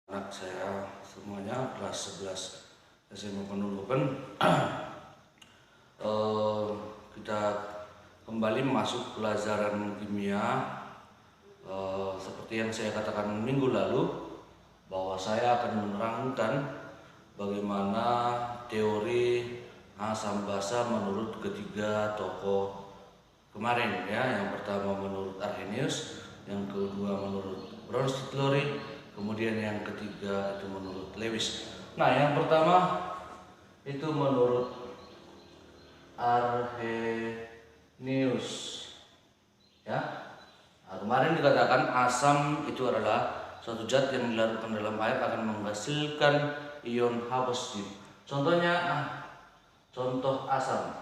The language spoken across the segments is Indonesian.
Anak saya semuanya kelas 11 SMA Pendodokan. Kita kembali masuk pelajaran kimia. Seperti yang saya katakan minggu lalu, bahwa saya akan menerangkan bagaimana teori asam basa menurut ketiga tokoh kemarin, ya. Yang pertama menurut Arrhenius, yang kedua menurut Bronsted-Lowry, kemudian yang ketiga itu menurut Lewis. Nah, yang pertama itu menurut Arrhenius, ya. Nah, kemarin dikatakan asam itu adalah suatu zat yang dilarutkan dalam air akan menghasilkan ion H positif. Contohnya, contoh asam,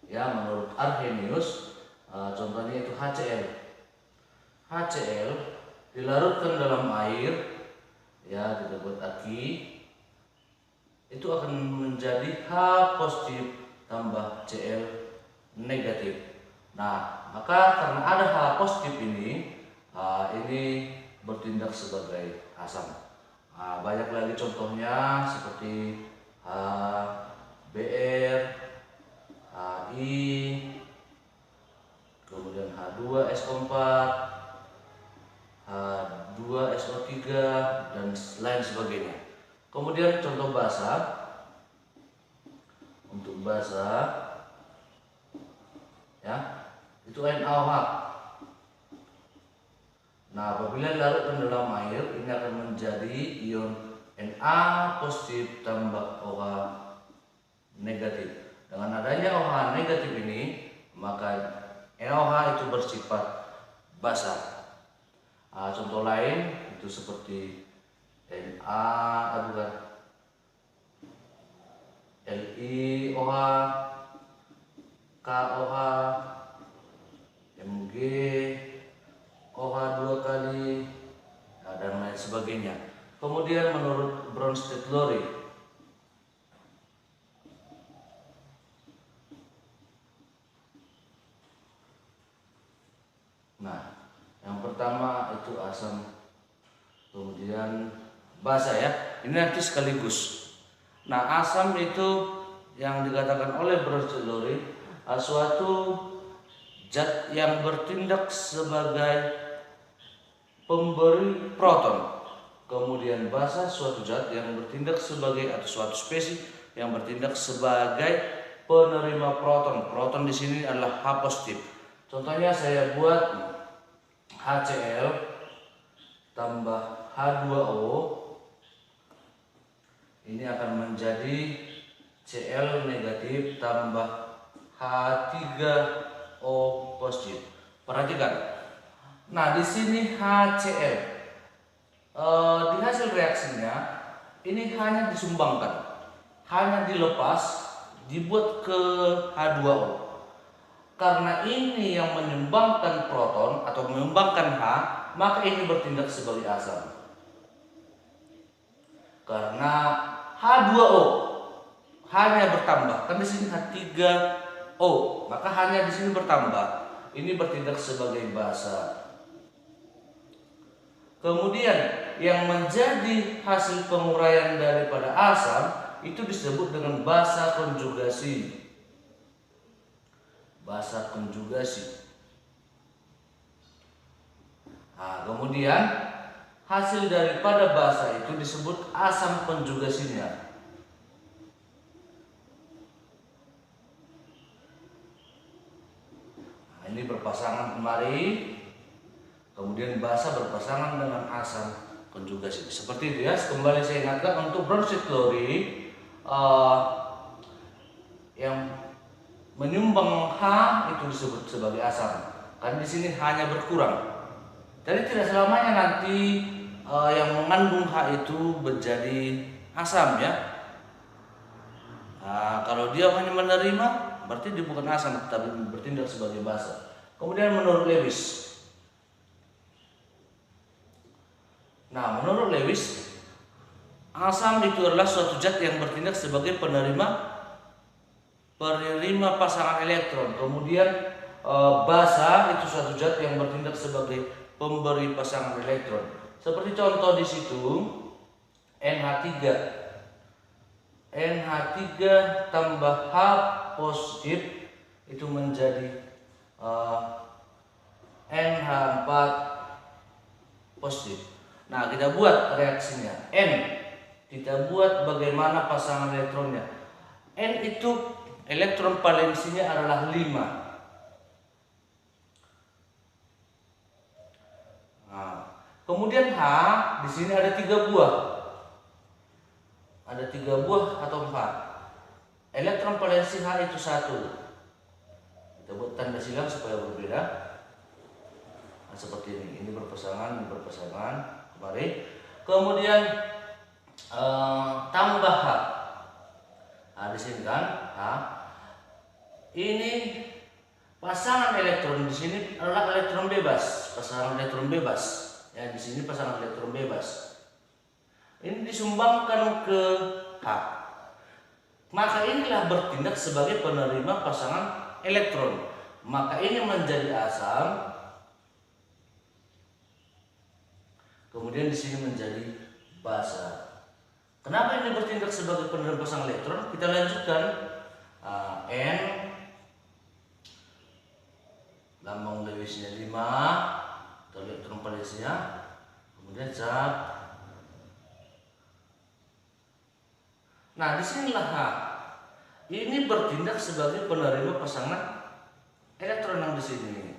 ya, menurut Arrhenius, contohnya itu HCl. HCl dilarutkan dalam air, ya, dibuat aki, itu akan menjadi H positif tambah Cl negatif. Nah, maka karena ada H positif ini bertindak sebagai asam. Banyak lagi contohnya seperti HBr, HI, kemudian H2SO4, H2SO3, dan lain sebagainya. Kemudian contoh basa, untuk basa, ya, itu NaOH. Nah, apabila dilarutkan dalam air, ini akan menjadi ion Na positif tambah OH negatif. Dengan adanya OH negatif ini, maka NaOH itu bersifat basa. Contoh lain itu seperti LiOH, KOH, MgOH 2 kali, dan lain sebagainya. Kemudian menurut Bronsted-Lowry, nah, yang pertama itu asam, kemudian basa, ya. Ini nanti sekaligus. Nah, asam itu yang dikatakan oleh Bronsted-Lowry suatu zat yang bertindak sebagai pemberi proton. Kemudian basa suatu zat yang bertindak sebagai, atau suatu spesies yang bertindak sebagai penerima proton. Proton di sini adalah H positif. Contohnya saya buat HCl tambah H2O, ini akan menjadi Cl negatif tambah H3O positif. Perhatikan. Nah, di sini HCl, di hasil reaksinya ini hanya disumbangkan, hanya dilepas, dibuat ke H2O. Karena ini yang menyumbangkan proton atau menyumbangkan H, maka ini bertindak sebagai asam. Karena H2O hanya bertambah, kan di sini H3O, maka hanya di sini bertambah. Ini bertindak sebagai basa. Kemudian yang menjadi hasil penguraian daripada asam itu disebut dengan basa konjugasi. Basa konjugasi. Nah, kemudian hasil daripada basa itu disebut asam konjugasinya. Nah, ini berpasangan kemari, kemudian basa berpasangan dengan asam konjugasi. Seperti itu, ya. Kembali saya ingatkan, untuk Bronsted-Lowry yang menyumbang H itu disebut sebagai asam. Karena di sini hanya berkurang. Jadi tidak selamanya nanti yang mengandung H itu menjadi asam, ya. Kalau dia hanya menerima, berarti dia bukan asam, tapi bertindak sebagai basa. Kemudian menurut Lewis, nah, menurut Lewis, asam itu adalah suatu zat yang bertindak sebagai penerima pasangan elektron. Kemudian basa itu suatu zat yang bertindak sebagai pemberi pasangan elektron. Seperti contoh di situ NH3. NH3 tambah H positif itu menjadi NH4 positif. Nah, kita buat reaksinya. N, kita buat bagaimana pasangan elektronnya. N itu elektron valensinya adalah 5. Nah, kemudian H di sini ada 3 buah. Ada 3 buah atau 4. Elektron valensi H itu 1. Kita buat tanda silang supaya berbeda. Nah, seperti ini berpasangan, ini berpasangan kemarin. Kemudian tambah H. Nah, di sini kan H. Ini pasangan elektron di sini adalah elektron bebas, pasangan elektron bebas. Ya, di sini pasangan elektron bebas. Ini disumbangkan ke H. Maka inilah bertindak sebagai penerima pasangan elektron. Maka ini menjadi asam. Kemudian di sini menjadi basa. Kenapa ini bertindak sebagai penerima pasangan elektron? Kita lanjutkan. N lambang Lewisnya 5 atau elektron valensinya. Kemudian zat. Nah, disinilah H. Ini bertindak sebagai penerima pasangan elektron yang di sini.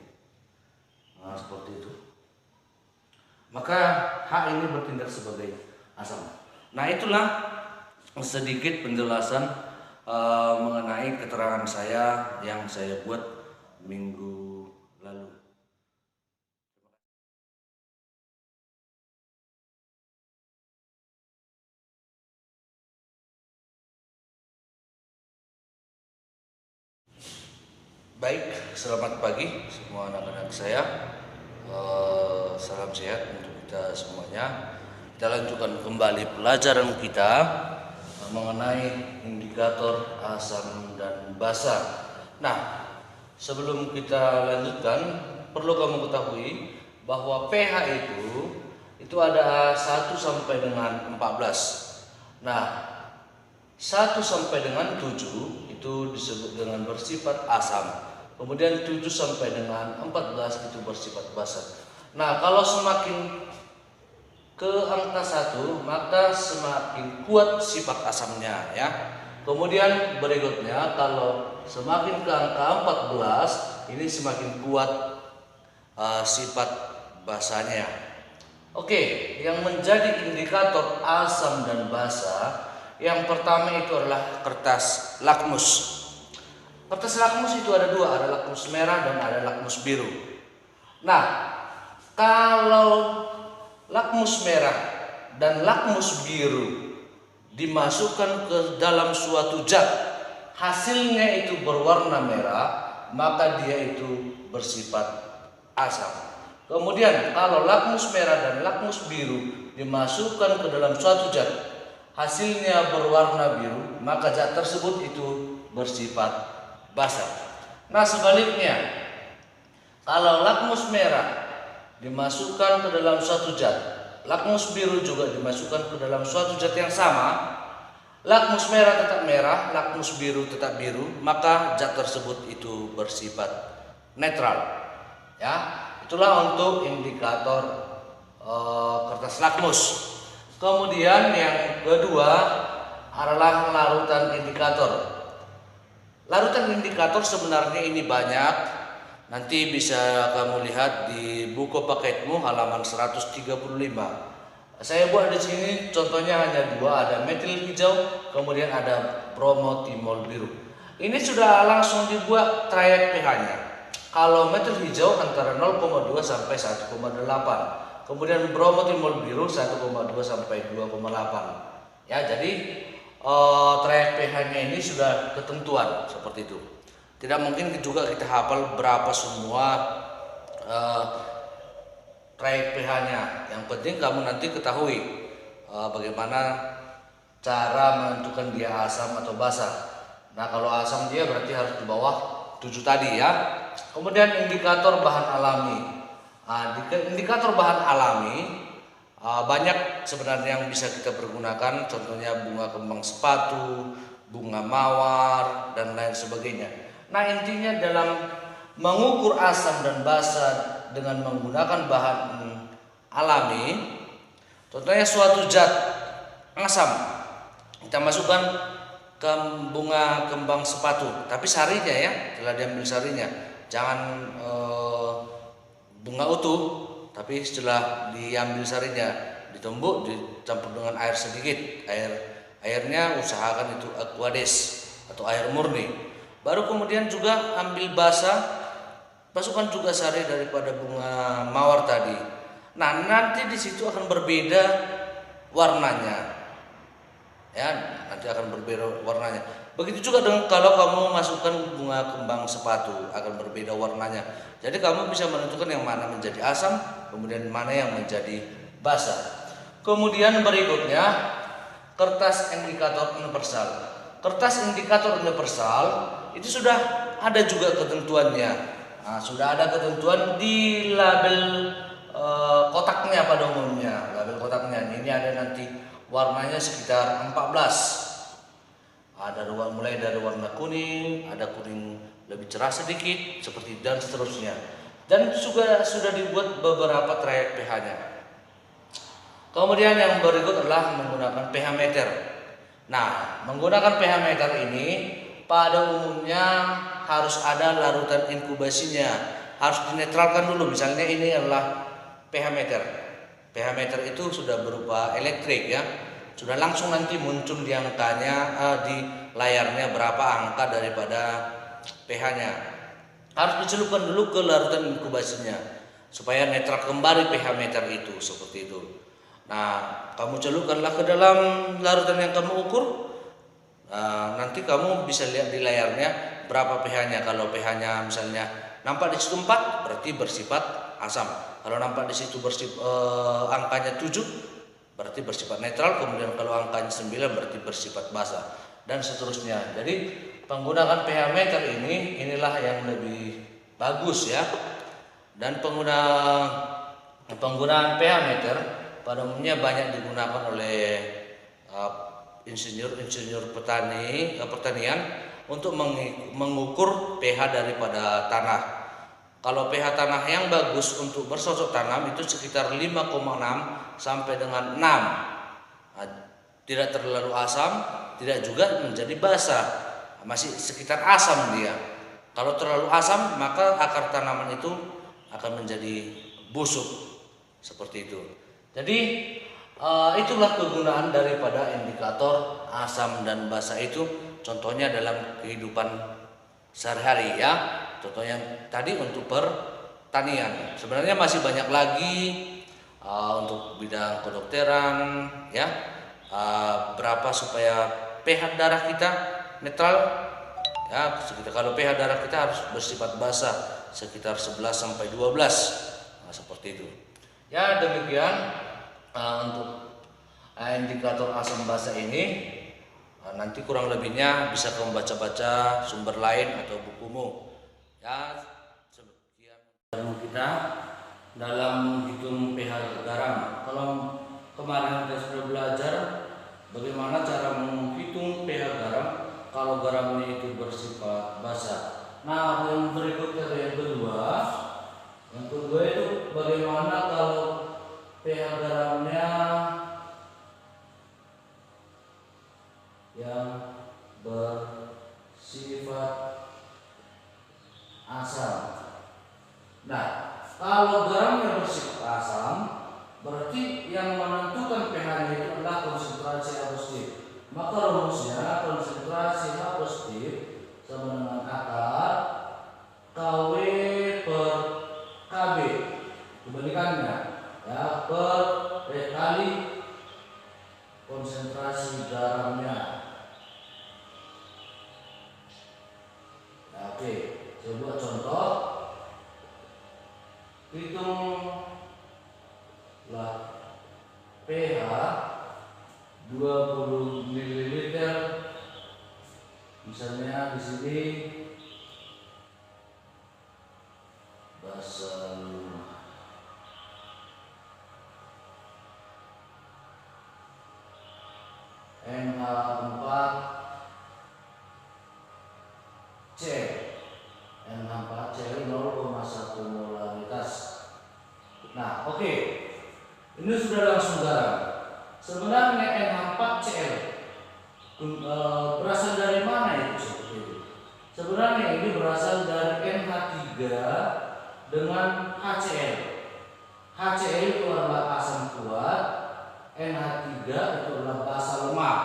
Nah, seperti itu. Maka H ini bertindak sebagai asam. Nah, itulah sedikit penjelasan mengenai keterangan saya yang saya buat minggu lalu. Baik, selamat pagi semua anak-anak saya. Salam sehat untuk kita semuanya. Kita lanjutkan kembali pelajaran kita mengenai indikator asam dan basa. Nah, sebelum kita lanjutkan, perlu kamu ketahui bahwa pH itu ada 1 sampai dengan 14. Nah, 1 sampai dengan 7 itu disebut dengan bersifat asam. Kemudian 7 sampai dengan 14 itu bersifat basa. Nah, kalau semakin ke angka 1 maka semakin kuat sifat asamnya, ya. Kemudian berikutnya kalau semakin ke angka 14 ini semakin kuat sifat basanya. Oke, yang menjadi indikator asam dan basa yang pertama itu adalah kertas lakmus. Kertas lakmus itu ada 2, ada lakmus merah dan ada lakmus biru. Nah, kalau lakmus merah dan lakmus biru dimasukkan ke dalam suatu zat, hasilnya itu berwarna merah, maka dia itu bersifat asam. Kemudian kalau lakmus merah dan lakmus biru dimasukkan ke dalam suatu zat, hasilnya berwarna biru, maka zat tersebut itu bersifat basa. Nah, sebaliknya, kalau lakmus merah dimasukkan ke dalam suatu zat, lakmus biru juga dimasukkan ke dalam suatu zat yang sama, lakmus merah tetap merah, lakmus biru tetap biru, maka zat tersebut itu bersifat netral. Ya, itulah untuk indikator kertas lakmus. Kemudian yang kedua adalah larutan indikator. Larutan indikator sebenarnya ini banyak. Nanti bisa kamu lihat di buku paketmu halaman 135. Saya buat di sini contohnya hanya 2, ada metil hijau, kemudian ada bromotimol biru. Ini sudah langsung dibuat trayek pH-nya. Kalau metil hijau antara 0,2 sampai 1,8. Kemudian bromotimol biru 1,2 sampai 2,8. Ya, jadi trayek pH-nya ini sudah ketentuan seperti itu. Tidak mungkin juga kita hafal berapa semua trayek pH-nya. Yang penting kamu nanti ketahui bagaimana cara menentukan dia asam atau basa. Nah, kalau asam dia berarti harus di bawah 7 tadi, ya. Kemudian indikator bahan alami. Indikator bahan alami banyak sebenarnya yang bisa kita pergunakan, contohnya bunga kembang sepatu, bunga mawar, dan lain sebagainya. Nah, intinya dalam mengukur asam dan basa dengan menggunakan bahan alami, contohnya suatu zat asam kita masukkan ke bunga kembang sepatu, tapi sarinya ya, telah diambil sarinya, jangan bunga utuh, tapi setelah diambil sarinya ditumbuk, dicampur dengan air sedikit, airnya usahakan itu aquades atau air murni. Baru kemudian juga ambil basa, masukkan juga sari daripada bunga mawar tadi. Nah, nanti di situ akan berbeda warnanya, ya, nanti akan berbeda warnanya. Begitu juga dengan kalau kamu masukkan bunga kembang sepatu, akan berbeda warnanya. Jadi kamu bisa menentukan yang mana menjadi asam, kemudian mana yang menjadi basa. Kemudian berikutnya kertas indikator universal. Kertas indikator universal itu sudah ada juga ketentuannya. Nah, sudah ada ketentuan di label kotaknya pada umumnya. Label kotaknya ini ada nanti warnanya sekitar 14. Ada mulai dari warna kuning, ada kuning lebih cerah sedikit, seperti dan seterusnya. Dan juga sudah dibuat beberapa trayek pH-nya. Kemudian yang berikut adalah menggunakan pH meter. Nah, menggunakan pH meter ini pada umumnya harus ada larutan inkubasinya, harus dinetralkan dulu. Misalnya ini adalah pH meter. pH meter itu sudah berupa elektrik ya. Sudah langsung nanti muncul di angkanya, di layarnya berapa angka daripada pH-nya. Harus dicelupkan dulu ke larutan inkubasinya supaya netral kembali pH meter itu, seperti itu. Nah, kamu celupkanlah ke dalam larutan yang kamu ukur. Nanti kamu bisa lihat di layarnya berapa pH-nya. Kalau pH-nya misalnya nampak di situ 4, berarti bersifat asam. Kalau nampak di situ angkanya 7, berarti bersifat netral. Kemudian kalau angkanya 9, berarti bersifat basa, dan seterusnya. Jadi penggunaan pH meter inilah yang lebih bagus ya. Dan penggunaan pH meter pada umumnya banyak digunakan oleh insinyur pertanian untuk mengukur pH daripada tanah. Kalau pH tanah yang bagus untuk bercocok tanam itu sekitar 5,6 sampai dengan 6. Tidak terlalu asam, tidak juga menjadi basa, masih sekitar asam dia. Kalau terlalu asam, maka akar tanaman itu akan menjadi busuk, seperti itu. Jadi itulah kegunaan daripada indikator asam dan basa itu. Contohnya dalam kehidupan sehari-hari ya. Contohnya tadi untuk pertanian. Sebenarnya masih banyak lagi untuk bidang kedokteran ya. Berapa supaya pH darah kita netral ya. Kalau pH darah kita harus bersifat basa sekitar 11 sampai 12. Nah, seperti itu. Ya, demikian untuk indikator asam basa ini. Nanti kurang lebihnya bisa kamu baca-baca sumber lain atau bukumu. Ya, sekian kita dalam menghitung pH garam. Kalau kemarin kita sudah belajar bagaimana cara menghitung pH garam kalau garamnya itu bersifat basa. Nah, yang berikutnya yang kedua itu bagaimana kalau pH garamnya yang bersifat asam. Nah, kalau garamnya bersifat asam, berarti yang menentukan pH-nya itu adalah konsentrasi H positif. Maka rumusnya konsentrasi H positif sama dengan akar KW per KB. Kebalikannya ya, kali konsentrasi garamnya. Nah, oke, saya buat contoh. Hitunglah pH 20 ml. Misalnya di sini basa Berasal dari mana itu seperti itu? Sebenarnya ini berasal dari NH3 dengan HCl. HCl itu adalah asam kuat, NH3 itu adalah basa lemak.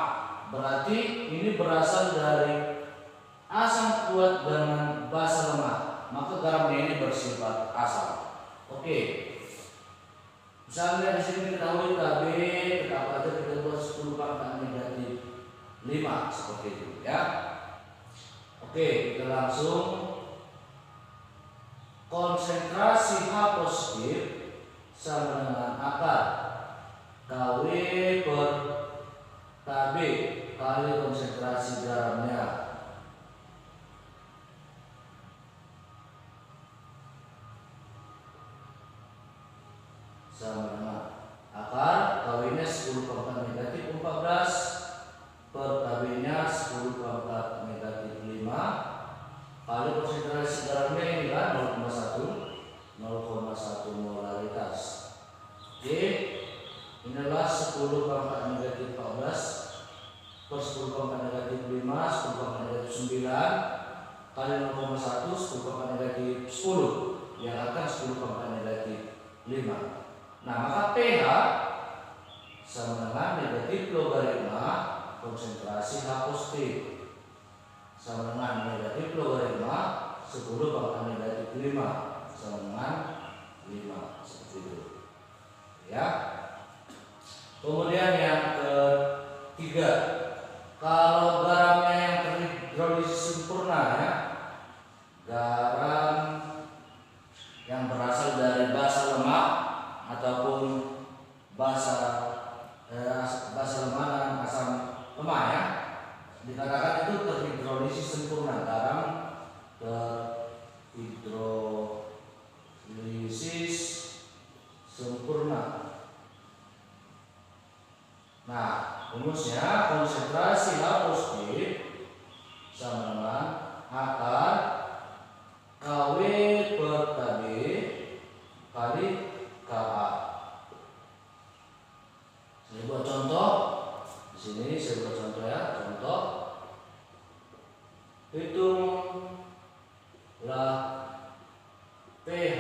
Berarti ini berasal dari asam kuat dengan basa lemak. Maka garamnya ini bersifat asam. Oke. Misalnya di sini ketahui Kb, apa aja kita buat 10 pangkat negatif 5 seperti itu ya. Oke, kita langsung konsentrasi H positif sama dengan akar Kw per Kb kali konsentrasi garamnya. Sama dengan akar Kw nya 10 pangkat negatif 14 per Kb nya 10 pangkat negatif 5 kali konsentrasi garamnya ini kan 0,1 molaritas. Oke, inilah 10 pangkat negatif 14 per 10 pangkat negatif 5 10 pangkat negatif 9 kali 0,1 10 pangkat negatif 10 yang akan 10 pangkat negatif 5. Nah, maka pH sama dengan negatif logaritma konsentrasi H positif sama dengan negatif logaritma 10 pangkat negatif 5 sama dengan 5 seperti itu. Ya. Kemudian yang ketiga, kalau garamnya yang terhidrolisis sempurna ya, garam yang berasal dari basa lemak ataupun basa lemak dan asam lemak ya, dikatakan itu terhidrolisis sempurna. Garam terhidrolisis sempurna. Nah, rumusnya konsentrasi H positif sama dengan akar Kw per Kb kali Ka. Saya buat contoh. Di sini saya buat contoh ya. Contoh. Hitunglah pH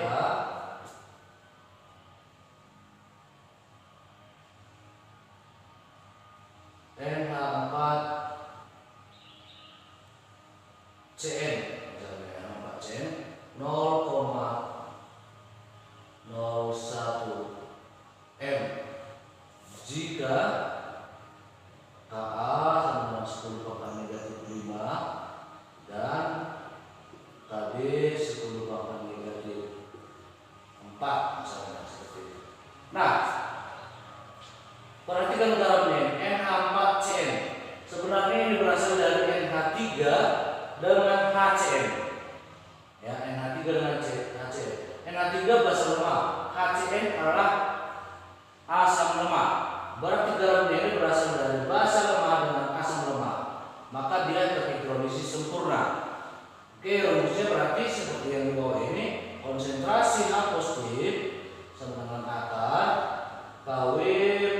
NH4Cn, misalnya NH4Cn 0,01 M jika Ka sama dengan 10 pangkat negatif 5 dan Kb 10 pangkat negatif 4 misalnya seperti itu. Nah, perhatikan garamnya NH4Cn. Sebenarnya ini berasal dari NH3 dengan HCl. Ya, NH3 dengan HCl. NH3 basa lemak, HCl adalah asam lemak. Berarti garamnya ini berasal dari basa lemak dengan asam lemak. Maka dia terhidrolisis sempurna. Oke, rumusnya berarti seperti yang di bawah ini. Konsentrasi H positif sama dengan akar Kw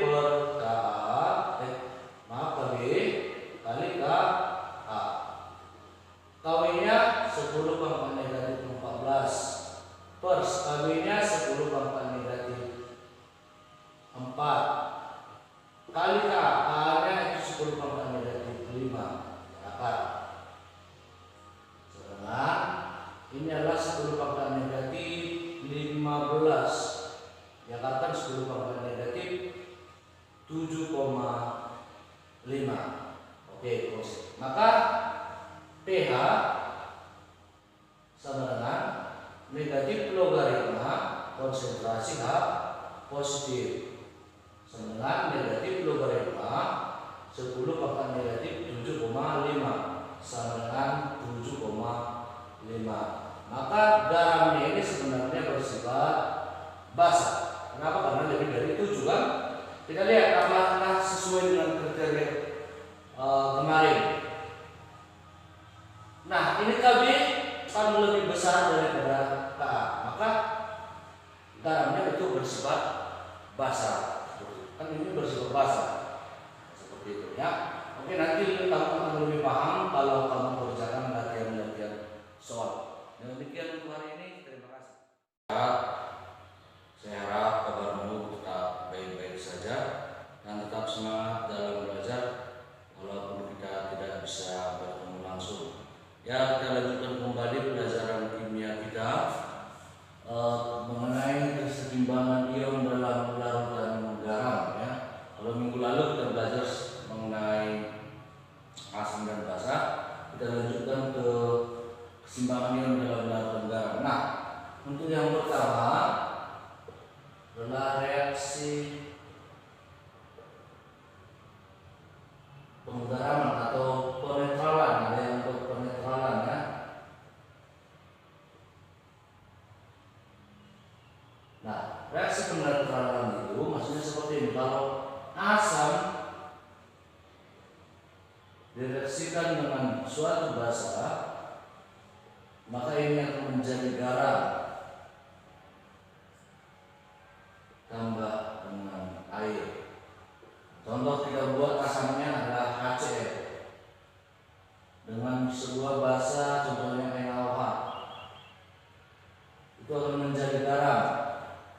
per Ka, Kb kali Ka. Kw nya 10 pangkat negatif 14 per Kb nya 10 pangkat negatif 4 kali Ka. Ka nya itu 10 pangkat negatif 5 akar. Sedangkan ini adalah 10 pangkat negatif 15 yang akan 10 pangkat negatif 7,5. Oke, maka pH sama dengan negatif logaritma konsentrasi H positif sama dengan negatif logaritma 10 pangkat negatif 7,5 sama dengan 7,5. Maka garamnya ini sebenarnya bersifat basa. Kenapa? Karena lebih dari 7 kan. Kita lihat apakah sesuai dengan kriteria kemarin. Nah, ini Kb kan lebih besar daripada Ka, maka garamnya itu bersifat basa. Kan ini bersifat basa seperti itu ya. Oke, nanti kamu akan lebih paham kalau kamu kerjakan latihan-latihan soal. Demikian untuk hari ini, terima kasih. Saya harap kabarmu tetap baik-baik saja dan tetap semangat dalam belajar walaupun kita tidak bisa bertemu langsung. Ya, kita lanjutkan kembali pelajaran kimia kita mengenai keseimbangan ion dalam larutan garam. Ya, kalau minggu lalu kita belajar mengenai asam dan basa, kita lanjutkan ke keseimbangan ion dalam larutan garam. Nah, untuk yang pertama adalah reaksi penggaraman atau penetralan. Ada yang untuk penetralan ya. Nah, reaksi penetralan itu maksudnya seperti ini. Kalau asam direaksikan dengan suatu basa, maka ini akan menjadi garam tambah dengan air. Contoh kita buat asamnya adalah HCl dengan sebuah basa, contohnya NaOH, itu akan menjadi garam.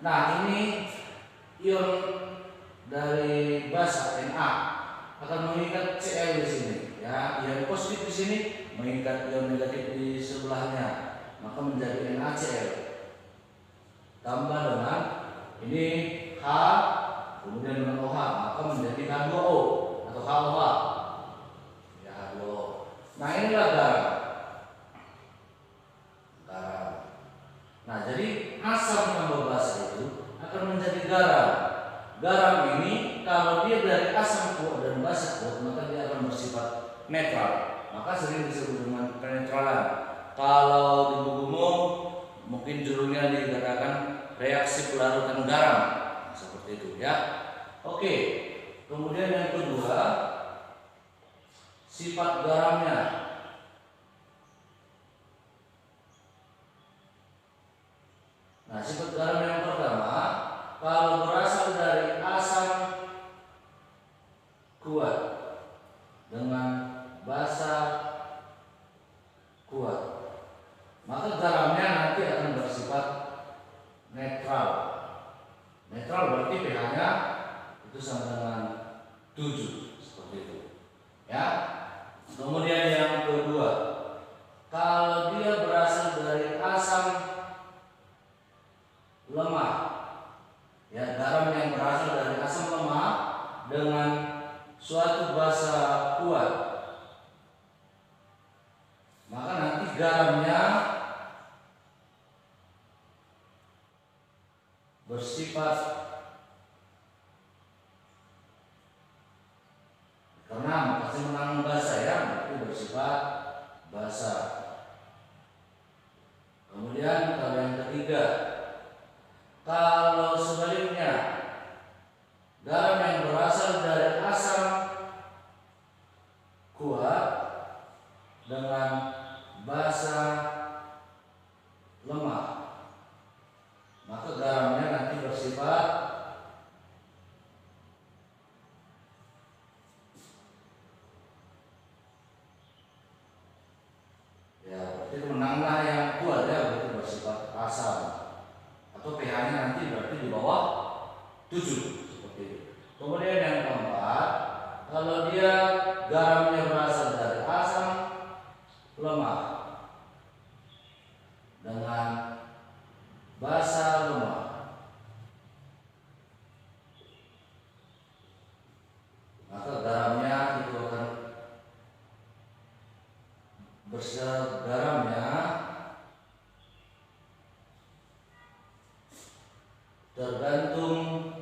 Nah, ini ion dari basa Na akan mengikat Cl di sini. Ya, ion positif di sini mengikat ion negatif di sebelahnya, maka menjadi NaCl. Tambah dengan ini H, kemudian dengan OH, maka menjadi H2O atau HOH. Ya, H2O. Nah, inilah garam. Garam. Nah, jadi asam tambah basa itu akan menjadi garam. Garam ini kalau dia dari asam kuat dan basa kuat, maka dia akan bersifat netral. Maka sering disebut dengan penetralan. Kalau di bukumu mungkin judulnya dikatakan reaksi pelarutan garam, seperti itu ya. Oke, kemudian yang kedua, sifat garamnya. Nah, sifat garam yang pertama, kalau berasal dari asam kuat dengan basa kuat, maka garamnya nanti akan bersifat netral. Netral berarti pH-nya itu sama dengan 7, seperti itu. Ya. Kemudian yang kedua, kalau dia berasal dari asam lemah, ya, garam yang berasal dari asam lemah dengan suatu basa kuat, maka nanti garamnya bersifat, karena pasti menang basa ya, berarti bersifat basa. Kemudian kalau yang ketiga, kalau sebaliknya garam yang berasal dari asam kuat dengan basa lemah, maka garamnya nanti bersifat ya, berarti menanglah yang kuat ya, berarti bersifat asam atau pH-nya nanti berarti di bawah 7, seperti itu. Kemudian yang keempat, kalau dia garamnya berasal dari asam lemah dengan basa lemah, maka garamnya itu akan garamnya tergantung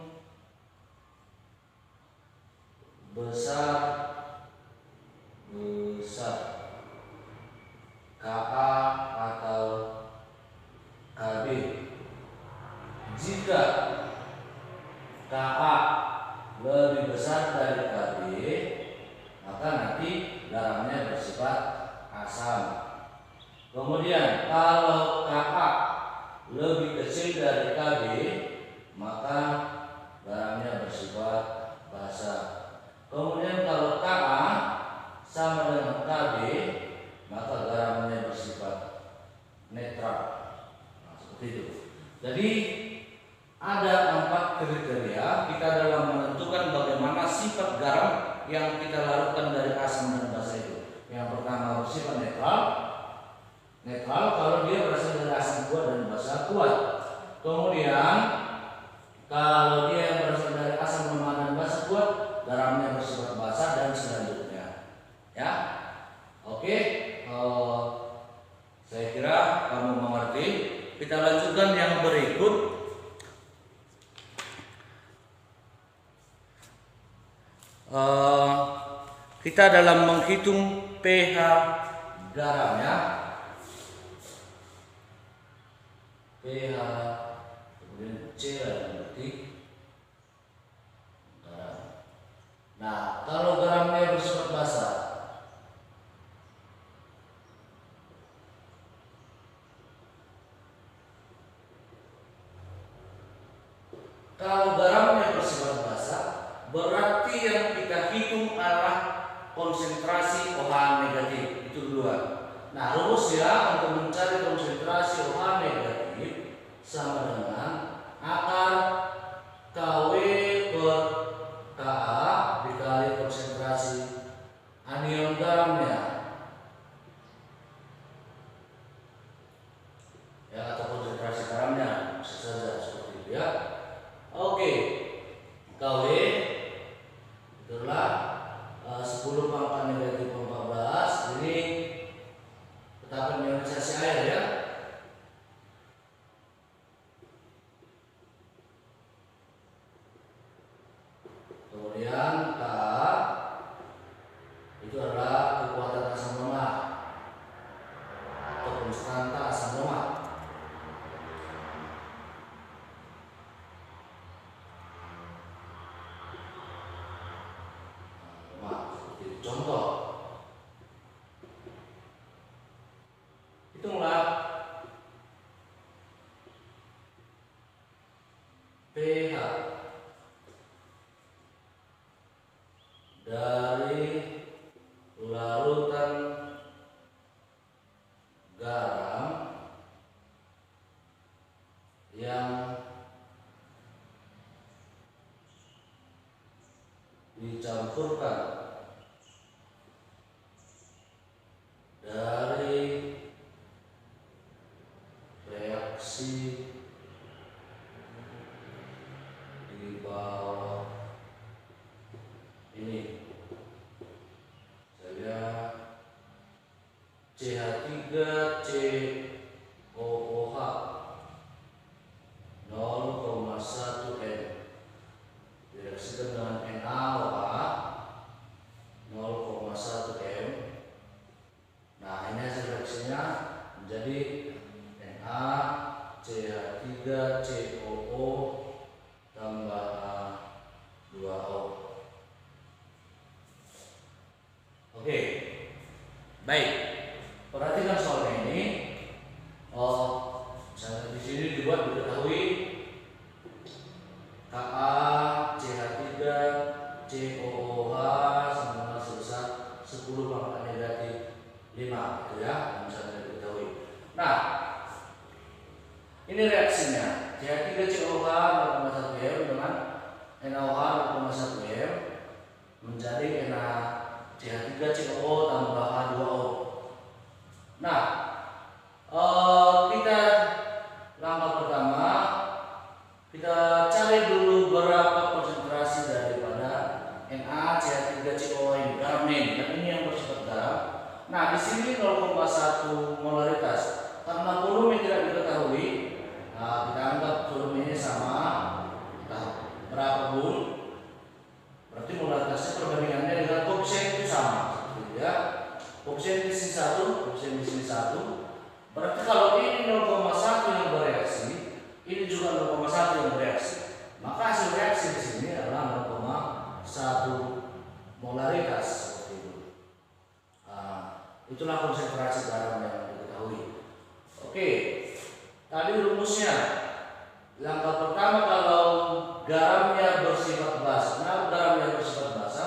besar Ka atau Kb. Jika Ka lebih besar dari Kb, maka nanti garamnya bersifat asam. Kemudian kalau Ka lebih kecil dari Kb, maka garamnya bersifat basa. Kemudian kalau Ka sama dengan Kb, maka garamnya bersifat netral. Nah, seperti itu. Jadi ada 4 kriteria kita dalam menentukan bagaimana sifat garam yang kita larutkan dari asam dan basa itu. Yang pertama bersifat netral. Netral kalau dia berasal dari asam kuat dan basa kuat. Kemudian kalau dia yang berasal dari asam lemah dan basa kuat, garamnya bersifat basa dan selanjutnya. Ya, oke. Saya kira kamu mengerti. Kita lanjutkan yang berikut. Kita dalam menghitung pH garam ya. pH kemudian C berarti garam. Nah, kalau garamnya bersifat basa, berarti yang kita hitung adalah konsentrasi OH negatif. Itu duluan. Nah, rumus ya untuk mencari konsentrasi OH negatif sama dengan akar KW per Ka dikali konsentrasi anion garamnya. Ya, atau konsentrasi garamnya bisa saja seperti itu ya. Oke. KW itulah 10 pangkat negatif 14. Ini etapan ionisasi air ya. Kemudian K itu adalah kekuatan asam lemah atau konstanta asam lemah. Contoh, hitunglah pH dari larutan garam yang dicampurkan dari reaksi di bawah ini. Saya CH3COOH 0,1 M direaksikan dengan NaOH 0,1 M. Nah, ini hasil reaksinya menjadi NaCH3COO tambah H2O. Oke, baik. Perhatikan soal ini. Misalnya di sini dibuat diketahui KaCH3COOH sama sebesar 10 pangkat negatif 5 gitu ya, misalnya diketahui. Nah, ini reaksinya CH3COOH 0,1 M dengan NaOH 0,1 M menjadi CH3COO tambah H2O. Nah, kita langkah pertama kita cari dulu berapa konsentrasi daripada NaCH3COO ini, garam ini, dan ini yang bersifat garam. Nah, di sini 0,1 molaritas. Karena volume tidak diketahui, nah, kita anggap volume ini sama. Nah, berapa pun, berarti molaritasnya perbandingannya dengan koefisien itu sama, seperti ya. Koefisien di sini 1, koefisien di sini 1. Berarti kalau ini 0,1 yang bereaksi, ini juga 0,1 yang bereaksi. Maka hasil reaksi di sini adalah 0,1 molaritas seperti itu. Itulah konsentrasi garam yang diketahui. Oke, tadi rumusnya. Langkah pertama kalau garamnya bersifat basa. Nah, garamnya bersifat basa,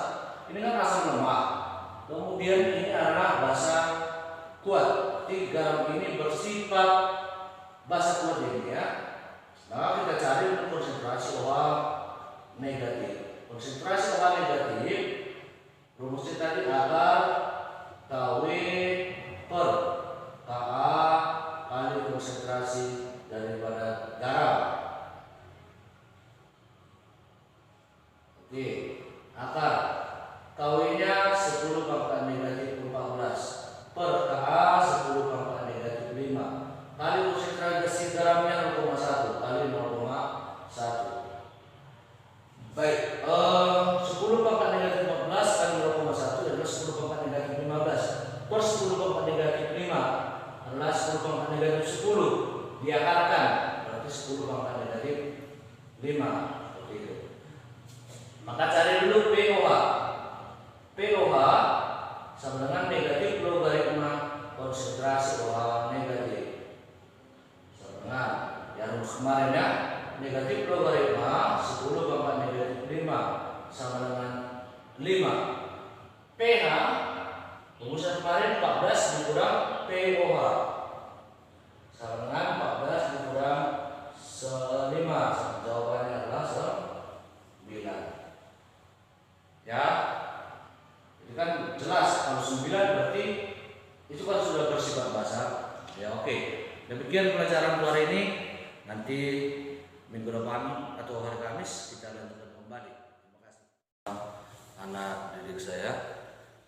ini kan asam lemah. Kemudian ini adalah basa kuat. Jadi garam ini bersifat basa kuat ini ya. Maka kita cari untuk konsentrasi OH negatif. Konsentrasi OH negatif rumusnya tadi akar KW per Ka kali konsentrasi daripada garam. Oke, akar KW-nya 10 pangkat negatif 14 per Ka 10 pangkat negatif 5 kali konsentrasi garamnya 0,1 kali 0,1. Baik, 10 pangkat negatif 14 kali 0,1 adalah 10 pangkat negatif 15 per 10 pangkat negatif 5 adalah 10 pangkat negatif 10 diakarkan berarti 10 pangkat negatif 5 seperti itu. Maka cari dulu pOH. pOH sama dengan negatif logaritma konsentrasi OH negatif. Sama dengan yang rumus kemarin ya, negatif logaritma 10 pangkat negatif 5 sama dengan 5. pH rumusan kemarin 14 dikurang pOH sama dengan 14 dikurang 5. Jawabannya adalah 9. Ya, itu kan jelas kalau 9 berarti itu kan sudah bersifat basa. Ya oke. Demikian pelajaran hari ini. Nanti minggu depan atau hari Kamis kita lanjutkan kembali. Terima kasih. Anak didik saya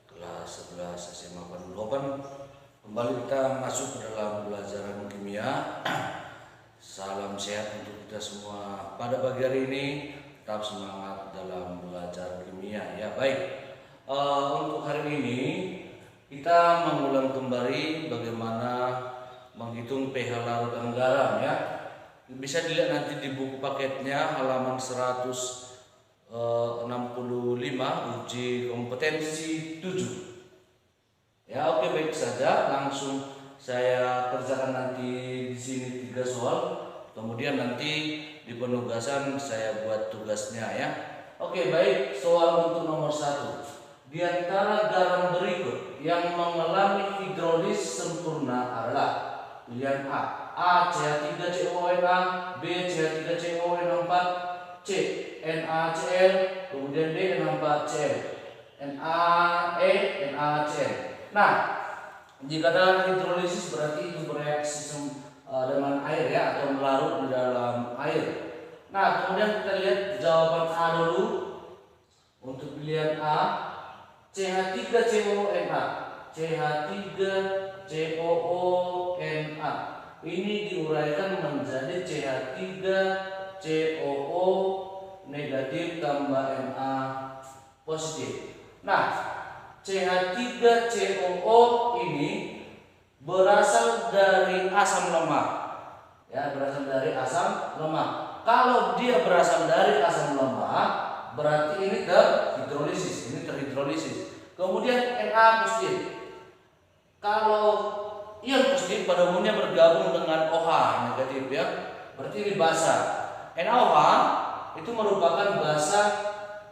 kelas 11 SMA 8. Kembali kita masuk ke dalam pelajaran kimia. Salam sehat untuk kita semua pada pagi hari ini. Tetap semangat dalam belajar kimia ya. Baik, untuk hari ini kita mengulang kembali bagaimana menghitung pH larutan garam ya. Bisa dilihat nanti di buku paketnya halaman 165 uji kompetensi 7. Ya oke, baik saja, langsung saya kerjakan nanti di sini 3 soal. Kemudian nanti di penugasan saya buat tugasnya ya. Oke, baik, soal untuk nomor 1. Di antara garam berikut yang mengalami hidrolis sempurna adalah pilihan A CH3CONA, B CH3CON4, C NaCl, kemudian D N4Cl, NaE NaCl. Nah, jika dalam hidrolisis berarti itu bereaksi dengan air ya, atau melarut di dalam air. Nah, kemudian kita lihat jawaban A dulu. Untuk pilihan A, CH3CONA. CH3COONA ini diuraikan menjadi CH3COO negatif tambah Na positif. Nah, CH3COO ini berasal dari asam lemak. Ya, berasal dari asam lemak. Kalau dia berasal dari asam lemak, berarti ini terhidrolisis. Ini terhidrolisis. Kemudian Na positif. Kalau ion positif pada umumnya bergabung dengan OH negatif ya, berarti ini basa. NaOH itu merupakan basa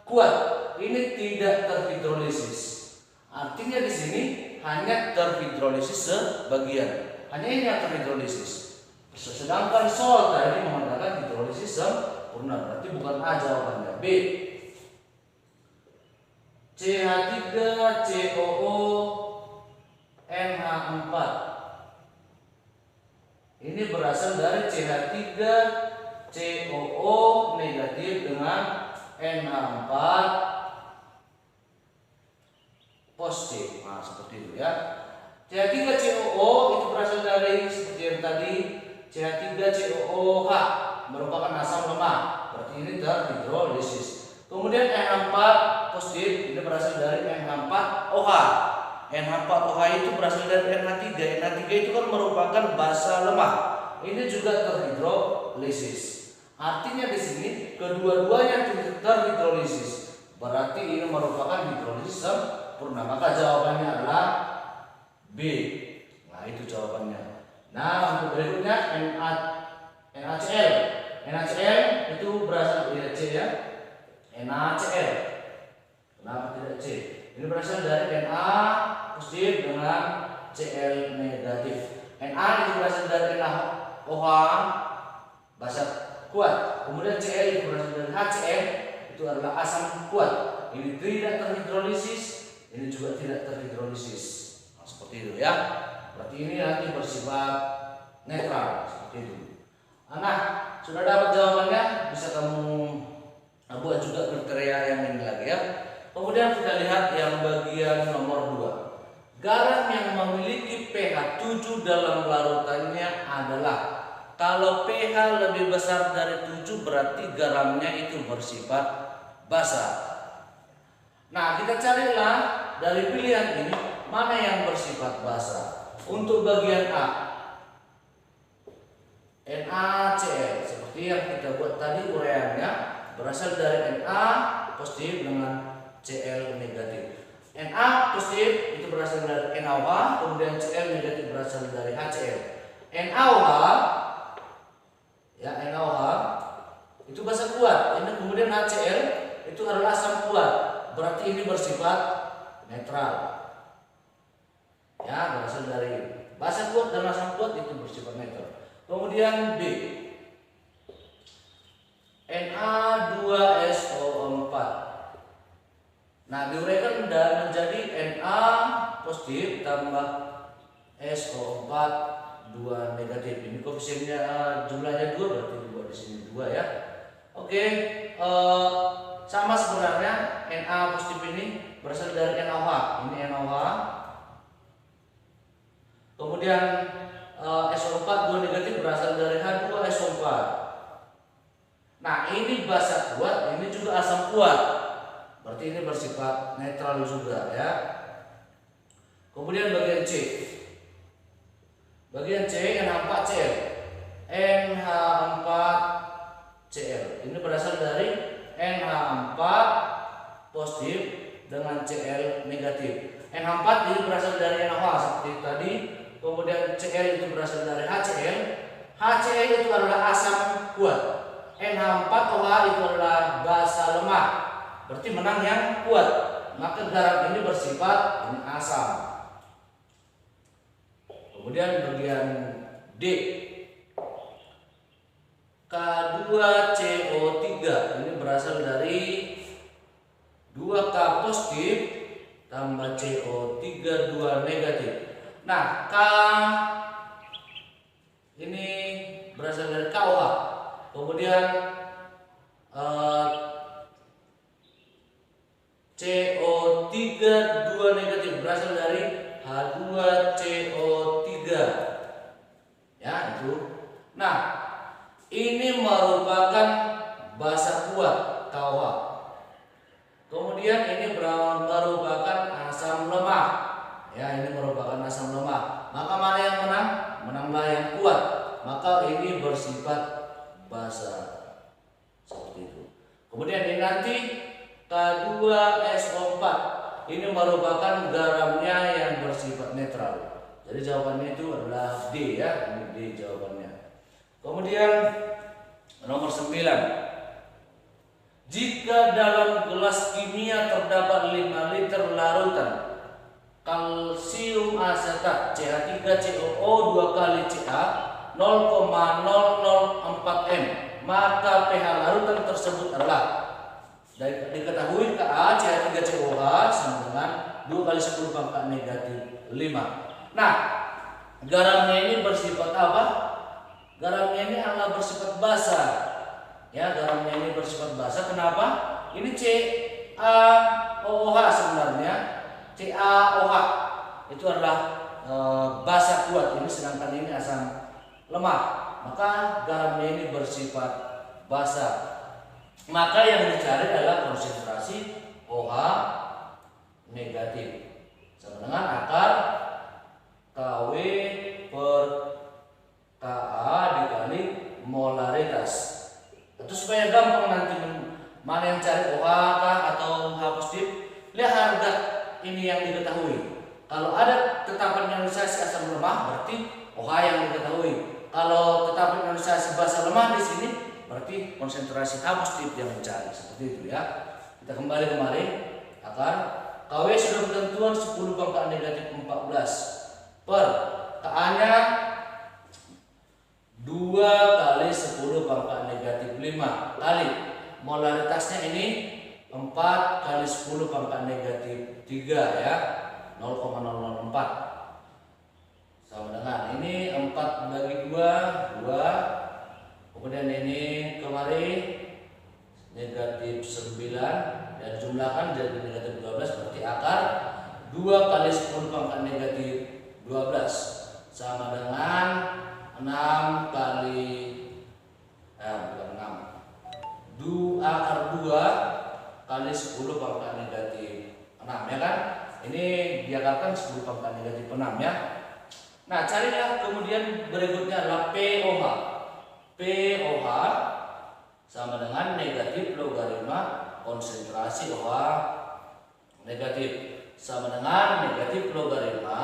kuat. Ini tidak terhidrolisis. Artinya di sini hanya terhidrolisis sebagian. Hanya ini yang terhidrolisis. Sedangkan sol tadi mengatakan hidrolisis sempurna. Berarti bukan A jawabannya. B. CH3COO NH4. Ini berasal dari CH3COO negatif dengan NH4 positif. Nah, seperti itu ya. CH3COO itu berasal dari seperti yang tadi, CH3COOH merupakan asam lemak. Berarti ini terhidrolisis. Kemudian NH4 positif ini berasal dari NH4OH. NH4OH itu berasal dari NH3. NH3 itu kan merupakan basa lemak. Ini juga terhidrolisis. Artinya di sini kedua-duanya terhidrolisis. Berarti ini merupakan hidrolisis sempurna. Maka jawabannya adalah B. Nah, itu jawabannya. Nah, untuk berikutnya NaCl. NaCl itu berasal dari C ya. NaCl. Kenapa tidak C? Ini berasal dari Na positif dengan Cl negatif. Na itu berasal dari NaOH basa kuat. Kemudian Cl itu berasal dari HCl, itu adalah asam kuat. Ini tidak terhidrolisis, ini juga tidak terhidrolisis. Nah, seperti itu ya. Berarti ini nanti bersifat netral seperti itu. Nah, sudah dapat jawabannya, bisa kamu buat juga kriteria yang ini lagi ya. Kemudian kita lihat yang bagian nomor 2. Garam yang memiliki pH 7 dalam larutannya adalah, kalau pH lebih besar dari 7 berarti garamnya itu bersifat basa. Nah, kita carilah dari pilihan ini mana yang bersifat basa. Untuk bagian A, NaCl, seperti yang kita buat tadi uraiannya berasal dari Na positif dengan Cl negatif. Na positif itu berasal dari NaOH, kemudian Cl negatif berasal dari HCl. NaOH ya, NaOH itu basa kuat. Ini kemudian HCl itu adalah asam kuat. Berarti ini bersifat netral. Ya, berasal dari basa kuat dan asam kuat itu bersifat netral. Kemudian B, Na2SO4. Nah, diuraikan dan menjadi Na positif tambah SO4 2 negatif. Ini koefisiennya jumlahnya 2, berarti 2 di sini 2 ya. Oke, sama sebenarnya Na positif ini berasal dari NaOH. Ini NaOH. Kemudian SO4 2 negatif berasal dari H2SO4. Nah, ini basa kuat, ini juga asam kuat. Berarti ini bersifat netral juga ya. Kemudian bagian C. Bagian C NH4Cl. NH4Cl. Ini berasal dari NH4 positif dengan Cl negatif. NH4 ini berasal dari NaOH seperti tadi. Kemudian Cl itu berasal dari HCl. HCl itu adalah asam kuat. NH4OH itu adalah basa lemah. Berarti menang yang kuat. Maka garam ini bersifat ini asam. Kemudian bagian D, K2CO3 ini berasal dari 2K positif tambah CO3 2 negatif. Nah, K ini berasal dari KOH. Kemudian CO3 2 negatif berasal dari H2CO3. Ya, itu. Nah, ini merupakan basa kuat KOH. Kemudian ini merupakan asam lemah. Ya, ini merupakan asam lemah. Maka mana yang menang? Menanglah yang kuat. Maka ini bersifat basa. Seperti itu. Kemudian ini nanti K2SO4. Ini merupakan garamnya yang bersifat netral. Jadi jawabannya itu adalah D ya. Ini D jawabannya. Kemudian nomor 9. Jika dalam gelas kimia terdapat 5 liter larutan kalsium asetat CH3COO 2 kali Ca 0,004 m, maka pH larutan tersebut adalah, diketahui Ka CH3COH sama dengan 2 kali 10 pangkat negatif 5. Nah, garamnya ini bersifat apa? Garamnya ini adalah bersifat basa. Ya, garamnya ini bersifat basa. Kenapa? Ini CaOH sebenarnya. CaOH itu adalah basa kuat. Ini sedangkan ini asam lemah. Maka garamnya ini bersifat basa. Maka yang dicari adalah konsentrasi OH negatif sama dengan akar KW per Ka dikali molaritas. Itu supaya gampang nanti mana yang cari OH kah atau H positif, lihat harga ini yang diketahui. Kalau ada tetapan ionisasi asam lemah berarti OH yang diketahui. Kalau tetapan ionisasi basa lemah di sini berarti konsentrasi H positif yang mencari. Seperti itu ya. Kita kembali kemari akar KW sudah ketentuan 10 pangkat negatif 14 per Ka-nya 2 kali 10 pangkat negatif 5 kali molaritasnya ini 4 kali 10 pangkat negatif 3 ya, 0,004 sama dengan ini 4 bagi 2 kemudian ini kemari negatif 9 dan jumlahkan jadi negatif 12, berarti akar 2 kali 10 pangkat negatif 12 sama dengan 6 kali bukan 6 akar 2 kali 10 pangkat negatif 6 ya kan, ini diakarkan 10 pangkat negatif 6 ya. Nah, carilah kemudian berikutnya adalah POH. POH sama dengan negatif logaritma konsentrasi OH negatif sama dengan negatif logaritma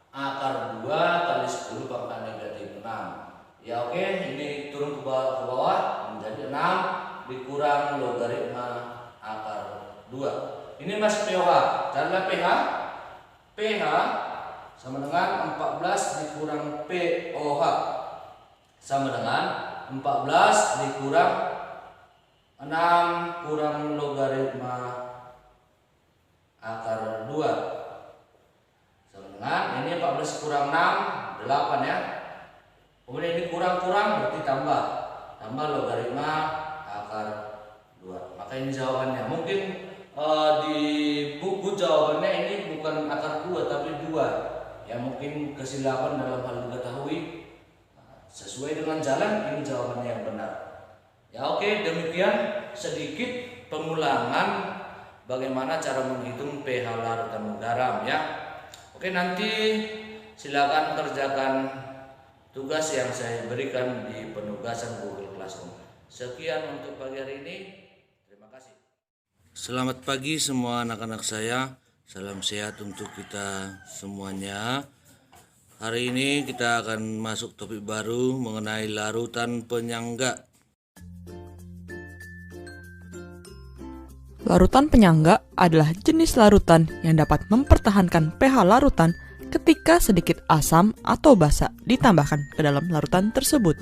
akar 2 kali 10 pangkat negatif 6. Ya oke, ini turun ke bawah menjadi 6 dikurang logaritma akar 2. Ini masih POH. Carilah PH. PH sama dengan 14 dikurang POH sama dengan 14 dikurang 6 kurang logaritma akar 2 sama dengan ini 14 kurang 6 8 ya. Kemudian ini kurang-kurang berarti tambah logaritma akar 2. Maka ini jawabannya. Mungkin di buku jawabannya ini bukan akar 2 tapi 2. Ya mungkin kesilapan dalam hal diketahui. Sesuai dengan jalan ini jawabannya yang benar. Ya oke, demikian sedikit pengulangan bagaimana cara menghitung pH larutan garam ya. Oke, nanti silakan kerjakan tugas yang saya berikan di penugasan Google Classroom. Sekian untuk pagi hari ini. Terima kasih. Selamat pagi semua anak-anak saya. Salam sehat untuk kita semuanya. Hari ini kita akan masuk topik baru mengenai larutan penyangga. Larutan penyangga adalah jenis larutan yang dapat mempertahankan pH larutan ketika sedikit asam atau basa ditambahkan ke dalam larutan tersebut.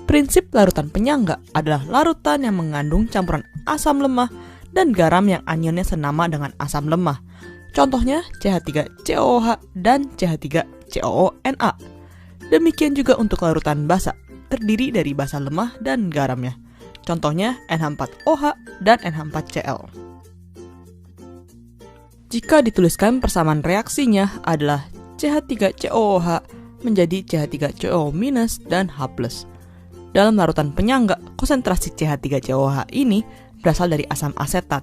Prinsip larutan penyangga adalah larutan yang mengandung campuran asam lemah dan garam yang anionnya senama dengan asam lemah. Contohnya CH3COOH dan CH3COONA. Demikian juga untuk larutan basa, terdiri dari basa lemah dan garamnya. Contohnya NH4OH dan NH4Cl. Jika dituliskan persamaan reaksinya adalah CH3COOH menjadi CH3CO- dan H+. Dalam larutan penyangga, konsentrasi CH3COOH ini berasal dari asam asetat.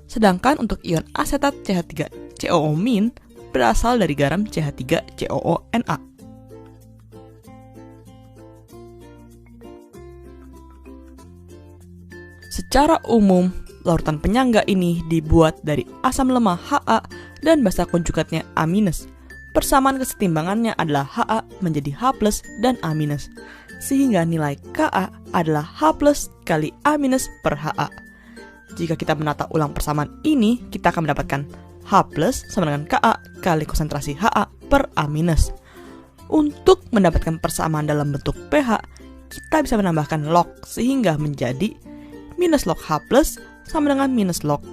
Sedangkan untuk ion asetat CH3COO- berasal dari garam CH3COONA. Secara umum, larutan penyangga ini dibuat dari asam lemah Ha dan basa konjugatnya A-. Persamaan kesetimbangannya adalah Ha menjadi H+ dan A-, sehingga nilai Ka adalah H+ kali A- per Ha. Jika kita menata ulang persamaan ini, kita akan mendapatkan H+ sama dengan Ka kali konsentrasi Ha per A-. Untuk mendapatkan persamaan dalam bentuk pH, kita bisa menambahkan log sehingga menjadi minus log H+ sama dengan minus log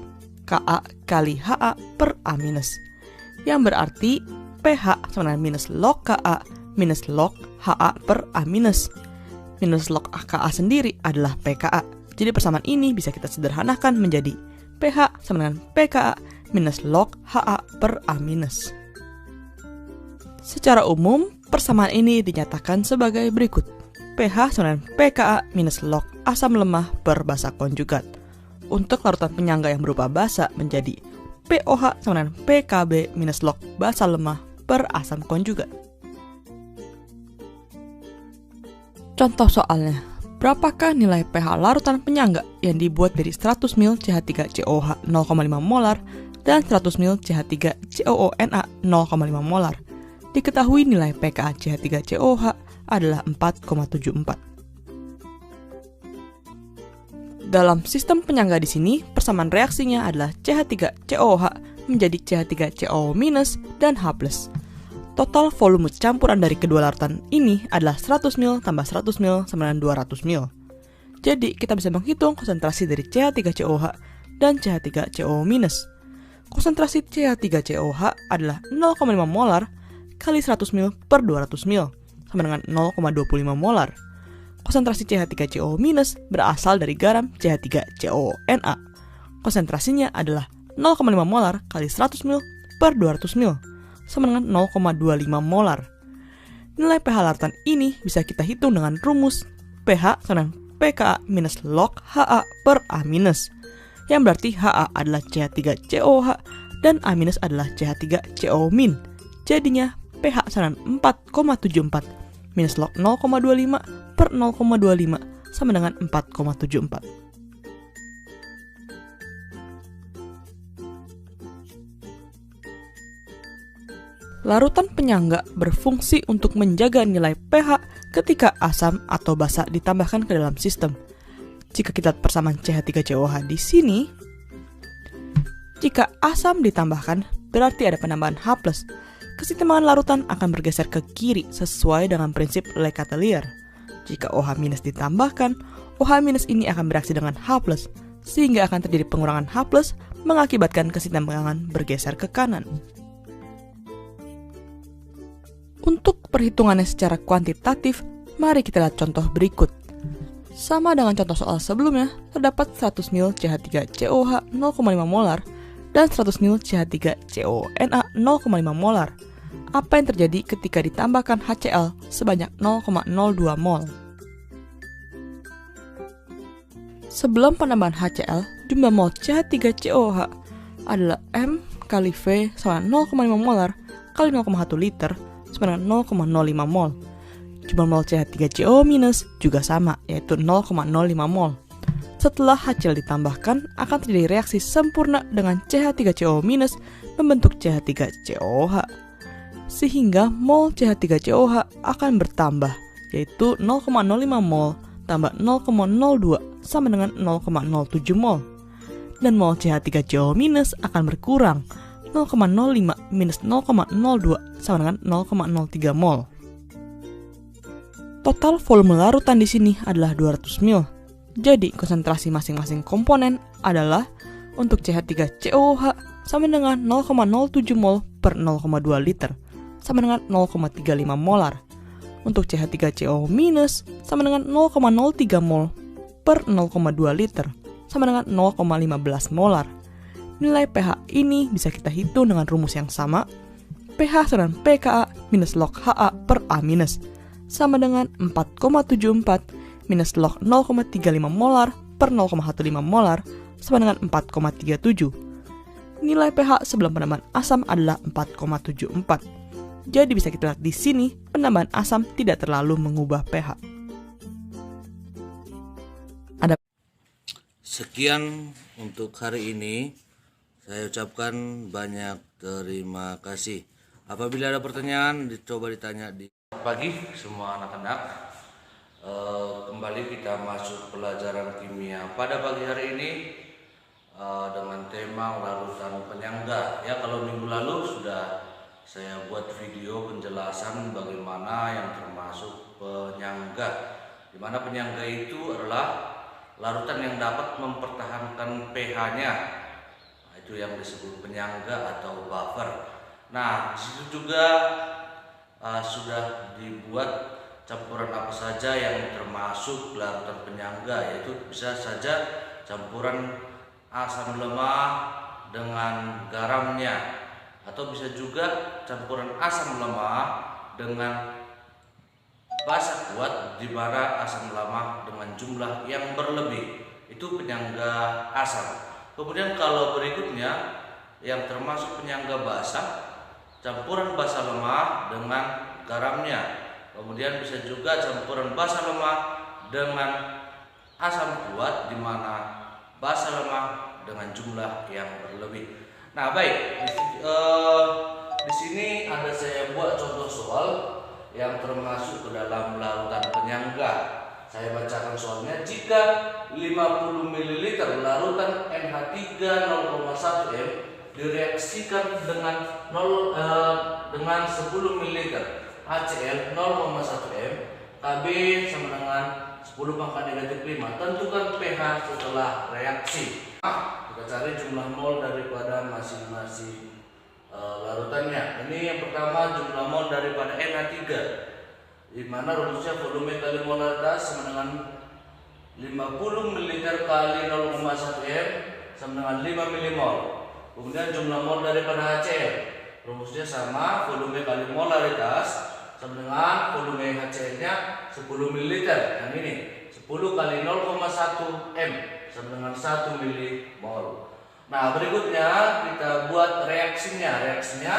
Ka kali Ha per A-, yang berarti pH sama dengan minus log Ka minus log Ha per A-. Minus log Ka sendiri adalah pKa. Jadi persamaan ini bisa kita sederhanakan menjadi pH sama dengan pKa minus log Ha per A-. Secara umum, persamaan ini dinyatakan sebagai berikut. pH sama dengan pKa minus log asam lemah per basa konjugat. Untuk larutan penyangga yang berupa basa menjadi POH sama dengan PKB minus log basa lemah per asam konjugat. Contoh soalnya, berapakah nilai pH larutan penyangga yang dibuat dari 100 ml CH3COOH 0,5 molar dan 100 ml CH3COONA 0,5 molar? Diketahui nilai pKa CH3COOH adalah 4,74. Dalam sistem penyangga di sini, persamaan reaksinya adalah CH3COOH menjadi CH3CO- dan H+. Total volume campuran dari kedua larutan ini adalah 100 ml tambah 100 ml sama dengan 200 ml. Jadi kita bisa menghitung konsentrasi dari CH3COH dan CH3CO-. Konsentrasi CH3COH adalah 0,5 molar kali 100 ml per 200 ml sama dengan 0,25 molar. Konsentrasi CH3CO- berasal dari garam CH3CONa. Konsentrasinya adalah 0,5 molar kali 100 ml per 200 ml sama dengan 0,25 molar. Nilai pH larutan ini bisa kita hitung dengan rumus pH sama dengan pKa minus log Ha per A-, yang berarti Ha adalah CH3COH dan A- adalah CH3CO-. Jadinya pH sama dengan 4,74 minus log 0,25 per 0,25 sama dengan 4,74. Larutan penyangga berfungsi untuk menjaga nilai pH ketika asam atau basa ditambahkan ke dalam sistem. Jika kita persamaan CH3COH di sini, jika asam ditambahkan berarti ada penambahan H+. Kesetimbangan larutan akan bergeser ke kiri sesuai dengan prinsip Le Chatelier. Jika OH- ditambahkan, OH- ini akan bereaksi dengan H+, sehingga akan terjadi pengurangan H+, mengakibatkan kesetimbangan bergeser ke kanan. Untuk perhitungannya secara kuantitatif, mari kita lihat contoh berikut. Sama dengan contoh soal sebelumnya, terdapat 100 ml CH3COH 0,5 molar dan 100 ml CH3CONa 0,5 molar. Apa yang terjadi ketika ditambahkan HCl sebanyak 0,02 mol? Sebelum penambahan HCl, jumlah mol CH3COH adalah M kali V sama 0,5 molar kali 0,1 liter sama dengan 0,05 mol. Jumlah mol CH3CO- juga sama, yaitu 0,05 mol. Setelah HCl ditambahkan, akan terjadi reaksi sempurna dengan CH3CO- membentuk CH3COH. Sehingga mol CH3COH akan bertambah, yaitu 0,05 mol tambah 0,02 sama dengan 0,07 mol. Dan mol CH3CO- akan berkurang, 0,05 minus 0,02 sama dengan 0,03 mol. Total volume larutan di sini adalah 200 ml. Jadi konsentrasi masing-masing komponen adalah untuk CH3COH sama dengan 0,07 mol per 0,2 liter sama dengan 0,35 molar. Untuk CH3CO- sama dengan 0,03 mol per 0,2 liter sama dengan 0,15 molar. Nilai pH ini bisa kita hitung dengan rumus yang sama, pH sama dengan pKa minus log Ha per A- sama dengan 4,74 minus log 0,35 molar per 0,15 molar sama dengan 4,37. Nilai pH sebelum penambahan asam adalah 4,74. Jadi bisa kita lihat di sini, penambahan asam tidak terlalu mengubah pH. Sekian untuk hari ini. Saya ucapkan banyak terima kasih. Apabila ada pertanyaan, coba ditanya di pagi semua anak-anak. Kembali kita masuk pelajaran kimia pada pagi hari ini dengan tema larutan penyangga. Ya, kalau minggu lalu sudah saya buat video penjelasan bagaimana yang termasuk penyangga. Di mana penyangga itu adalah larutan yang dapat mempertahankan pH-nya. Itu yang disebut penyangga atau buffer. Nah, disitu juga sudah dibuat campuran apa saja yang termasuk larutan penyangga, yaitu bisa saja campuran asam lemah dengan garamnya, atau bisa juga campuran asam lemah dengan basa kuat di mana asam lemah dengan jumlah yang berlebih. Itu penyangga asam. Kemudian kalau berikutnya yang termasuk penyangga basa, campuran basa lemah dengan garamnya. Kemudian bisa juga campuran basa lemah dengan asam kuat di mana basa lemah dengan jumlah yang berlebih. Nah, baik, di sini ada saya buat contoh soal yang termasuk ke dalam larutan penyangga. Saya bacakan soalnya. Jika 50 ml larutan NH3 0,1 M direaksikan dengan 10 ml HCl 0,1 m, Kb sama dengan 10 pangkat negatif 5. Tentukan pH setelah reaksi. Kita cari jumlah mol daripada masing-masing larutannya. Ini yang pertama, jumlah mol daripada NH3, di mana rumusnya volume kali molaritas sama dengan 50 ml kali 0,1 m sama dengan 5 mmol. Kemudian jumlah mol daripada HCl, rumusnya sama, volume kali molaritas sama dengan volume HCl-nya 10 ml. Yang ini 10 kali 0,1 m sama dengan 1 mmol. Nah, berikutnya kita buat reaksinya. Reaksinya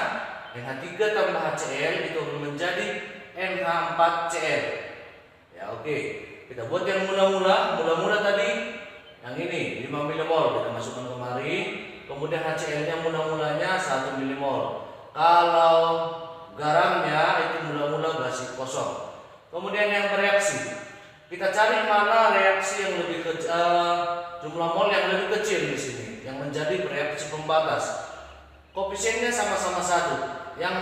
NH3 tambah HCl itu menjadi NH4Cl. Ya, oke. Kita buat yang mula-mula. Mula-mula tadi yang ini 5 mmol kita masukkan kemari. Kemudian HCl-nya mula-mulanya 1 mmol. Kalau garamnya itu mula-mula basi kosong. Kemudian yang bereaksi, kita cari mana reaksi yang lebih jumlah mol yang lebih kecil di sini, yang menjadi reaksi pembatas. Koefisiennya sama-sama 1. Yang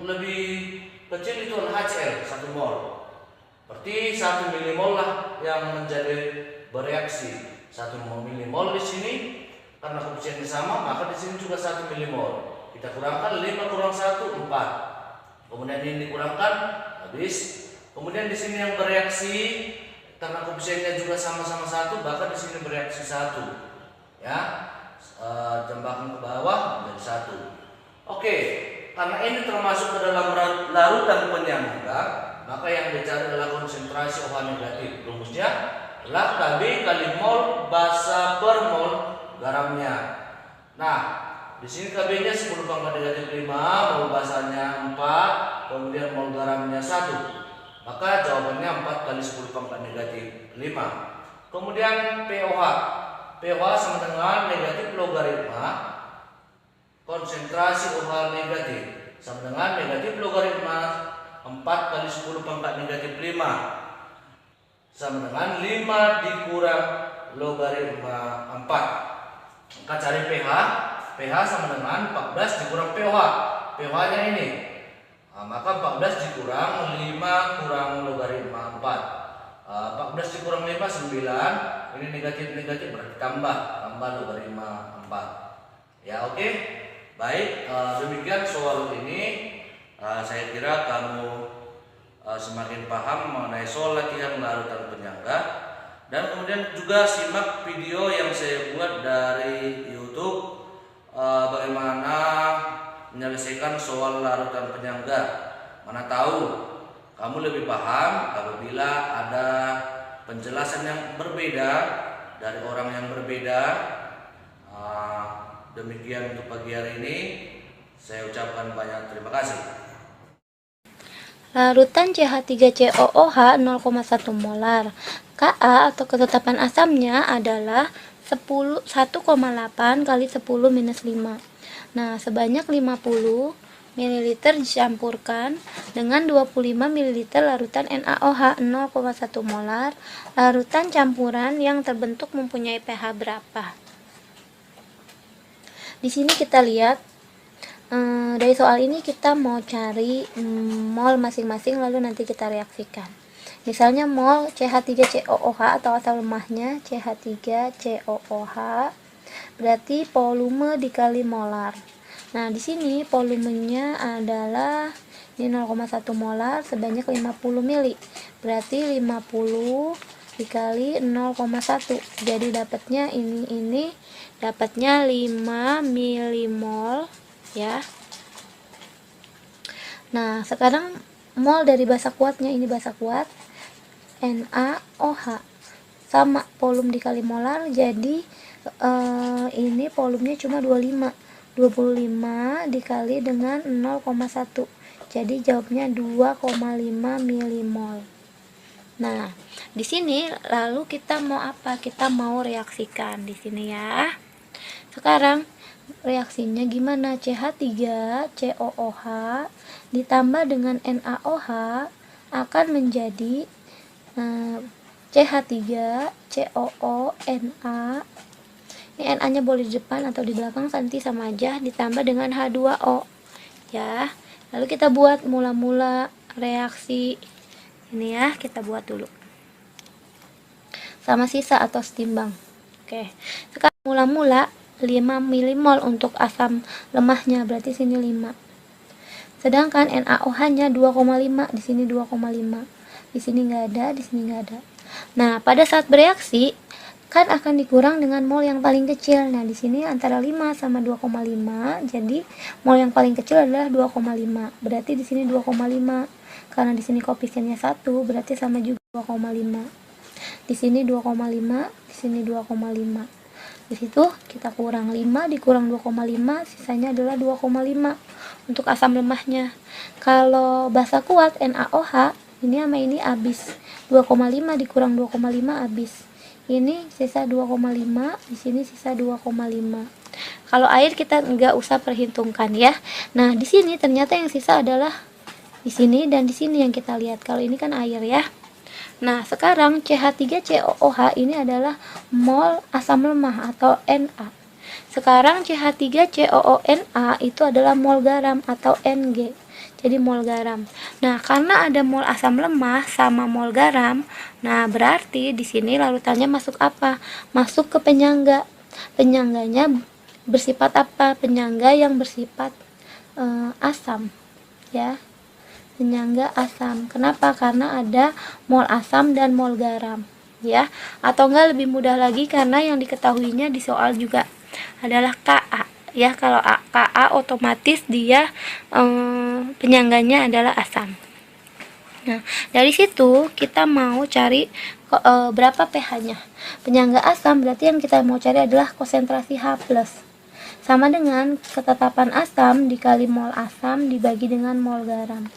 lebih kecil itu adalah HCl 1 mol. Berarti 1 mmol lah yang menjadi bereaksi. 1 mmol di sini karena koefisiennya sama, maka di sini juga 1 mmol. Kita kurangkan 5 kurang 1 4. Kemudian ini dikurangkan habis. Kemudian di sini yang bereaksi karena koefisiennya juga sama-sama 1, bahkan di sini bereaksi 1. Ya. Jambahkan ke bawah menjadi 1. Oke, karena ini termasuk ke dalam larutan penyangga, maka yang dicari adalah konsentrasi OH negatif. Rumusnya adalah Kb kali mol basa per mol garamnya. Nah, di sini Kb-nya 10 pangkat negatif 5, mol basanya 4, kemudian mol garamnya 1. Maka jawabannya 4 kali 10 pangkat negatif 5. Kemudian pOH. pOH sama dengan negatif logaritma konsentrasi OH negatif sama dengan negatif logaritma 4 kali 10 pangkat negatif 5 sama dengan 5 dikurang logaritma 4. Maka cari pH. pH sama dengan 14 dikurang pOH. pOH-nya ini. Maka 14 dikurang 5 kurang logaritma 4. 14 dikurang 5 9. Ini negatif-negatif berarti tambah logaritma 4. Ya, oke. Baik, demikian soal ini. Saya kira kamu semakin paham mengenai soal latihan larutan penyangga. Dan kemudian juga simak video yang saya buat dari YouTube bagaimana menyelesaikan soal larutan penyangga. Mana tahu kamu lebih paham apabila ada penjelasan yang berbeda dari orang yang berbeda. Demikian untuk pagi hari ini. Saya ucapkan banyak terima kasih. Larutan CH3COOH 0,1 molar. Ka atau ketetapan asamnya adalah 1,8 kali 10 minus 5. Nah, sebanyak 50 ml dicampurkan dengan 25 ml larutan NaOH 0,1 molar. Larutan campuran yang terbentuk mempunyai pH berapa? Di sini kita lihat dari soal ini kita mau cari mol masing-masing, lalu nanti kita reaksikan. Misalnya mol CH3COOH atau asam lemahnya CH3COOH berarti volume dikali molar. Nah, di sini volumenya adalah ini 0,1 molar sebanyak 50 ml. Berarti 50 dikali 0,1. Jadi dapatnya ini dapatnya 5 milimol ya. Nah, sekarang mol dari basa kuatnya, ini basa kuat NaOH sama volume dikali molar, jadi ini volumenya cuma 25 dikali dengan 0,1, jadi jawabnya 2,5 milimol. Nah, di sini lalu kita mau apa? Kita mau reaksikan di sini ya. Sekarang reaksinya gimana? CH3COOH ditambah dengan NaOH akan menjadi CH3COONa Ini Na-nya boleh di depan atau di belakang, nanti sama aja, ditambah dengan H2O ya. Lalu kita buat mula-mula reaksi ini ya, kita buat dulu sama sisa atau setimbang. Oke, sekarang mula-mula 5 milimol untuk asam lemahnya, berarti sini 5. Sedangkan NaOH-nya 2,5, di sini 2,5. Di sini nggak ada, di sini nggak ada. Nah, pada saat bereaksi kan akan dikurang dengan mol yang paling kecil. Nah, di sini antara 5 sama 2,5, jadi mol yang paling kecil adalah 2,5. Berarti di sini 2,5. Karena di sini koefisiennya 1, berarti sama juga 2,5. Di sini 2,5, di sini 2,5. Di situ kita kurang 5 dikurang 2,5, sisanya adalah 2,5 untuk asam lemahnya. Kalau basa kuat NaOH, ini sama ini habis. 2,5 dikurang 2,5 habis. Ini sisa 2,5, di sini sisa 2,5. Kalau air kita nggak usah perhitungkan ya. Nah, di sini ternyata yang sisa adalah di sini dan di sini yang kita lihat. Kalau ini kan air ya. Nah, sekarang CH3COOH ini adalah mol asam lemah atau Na. Sekarang CH3COONA itu adalah mol garam atau Ng. Jadi mol garam. Nah, karena ada mol asam lemah sama mol garam, nah berarti di sini larutannya masuk apa? Masuk ke penyangga. Penyangganya bersifat apa? Penyangga yang bersifat asam, ya. Penyangga asam. Kenapa? Karena ada mol asam dan mol garam, ya. Atau enggak lebih mudah lagi karena yang diketahuinya di soal juga adalah Ka. Ya, kalau Ka otomatis dia penyangganya adalah asam. Nah, dari situ kita mau cari berapa pH-nya. Penyangga asam berarti yang kita mau cari adalah konsentrasi H+. Sama dengan ketetapan asam dikali mol asam dibagi dengan mol garam.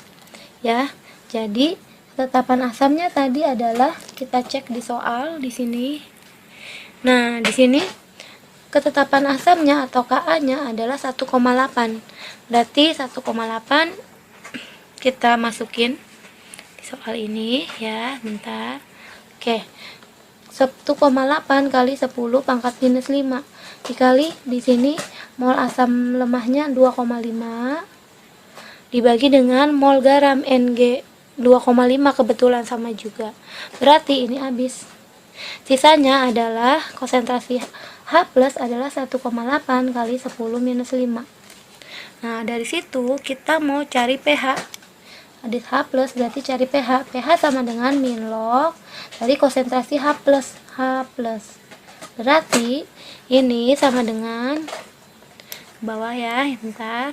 Ya, jadi ketetapan asamnya tadi adalah kita cek di soal di sini. Nah, di sini ketetapan asamnya atau Ka-nya adalah 1,8. Berarti 1,8 kita masukin di soal ini ya, bentar. Oke. 1,8 kali 10 pangkat minus 5 dikali di sini mol asam lemahnya 2,5 dibagi dengan mol garam Ng 2,5, kebetulan sama juga. Berarti ini habis. Sisanya adalah konsentrasi H+ adalah 1,8 kali 10 minus 5. Nah, dari situ kita mau cari pH. Ada H+, berarti cari pH. pH sama dengan min log dari konsentrasi H+. Berarti ini sama dengan bawah ya, bentar.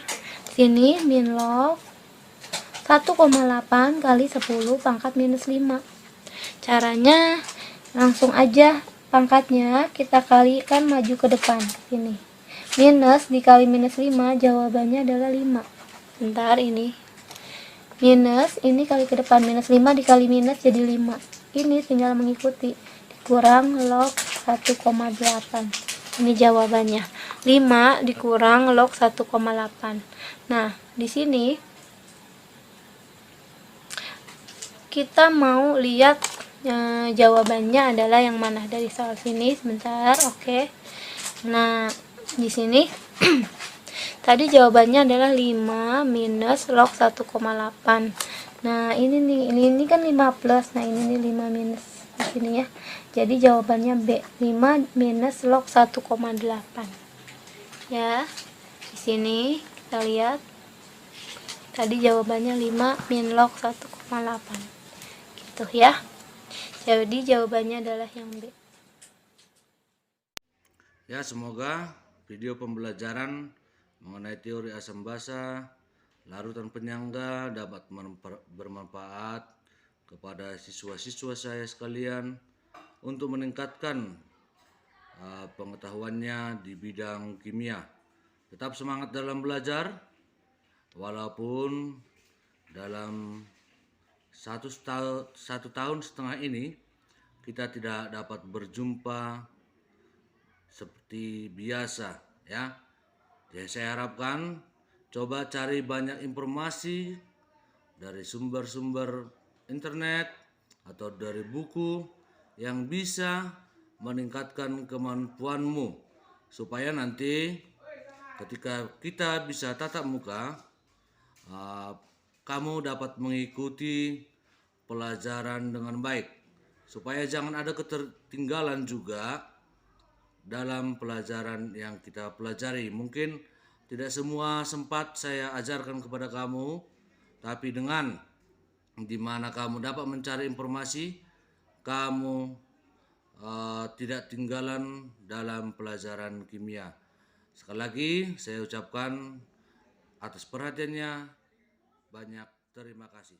Sini min log 1,8 kali 10 pangkat minus 5. Caranya langsung aja pangkatnya kita kalikan maju ke depan sini. Minus dikali minus 5 jawabannya adalah 5. Bentar, ini minus, ini kali ke depan, minus 5 dikali minus jadi 5. Ini tinggal mengikuti, dikurang log 1,8. Ini jawabannya. 5 dikurang log 1,8. Nah, di sini kita mau lihat jawabannya adalah yang mana dari soal sini. Sebentar, oke. Nah, di sini tadi jawabannya adalah 5 minus log 1,8. Nah, ini nih, ini kan 5 plus. Nah, ini nih 5 minus di sini ya. Jadi jawabannya B, 5 minus log 1,8. Ya. Di sini kita lihat tadi jawabannya 5 min log 1,8. Gitu ya. Jadi jawabannya adalah yang B. Ya, semoga video pembelajaran mengenai teori asam basa, larutan penyangga dapat bermanfaat kepada siswa-siswa saya sekalian untuk meningkatkan pengetahuannya di bidang kimia. Tetap semangat dalam belajar, walaupun dalam satu tahun setengah ini kita tidak dapat berjumpa seperti biasa ya. Jadi saya harapkan coba cari banyak informasi dari sumber-sumber internet atau dari buku yang bisa meningkatkan kemampuanmu supaya nanti ketika kita bisa tatap muka, kamu dapat mengikuti pelajaran dengan baik, supaya jangan ada ketertinggalan juga dalam pelajaran yang kita pelajari. Mungkin tidak semua sempat saya ajarkan kepada kamu, tapi dengan di mana kamu dapat mencari informasi, kamu tidak tinggalan dalam pelajaran kimia. Sekali lagi saya ucapkan atas perhatiannya banyak terima kasih.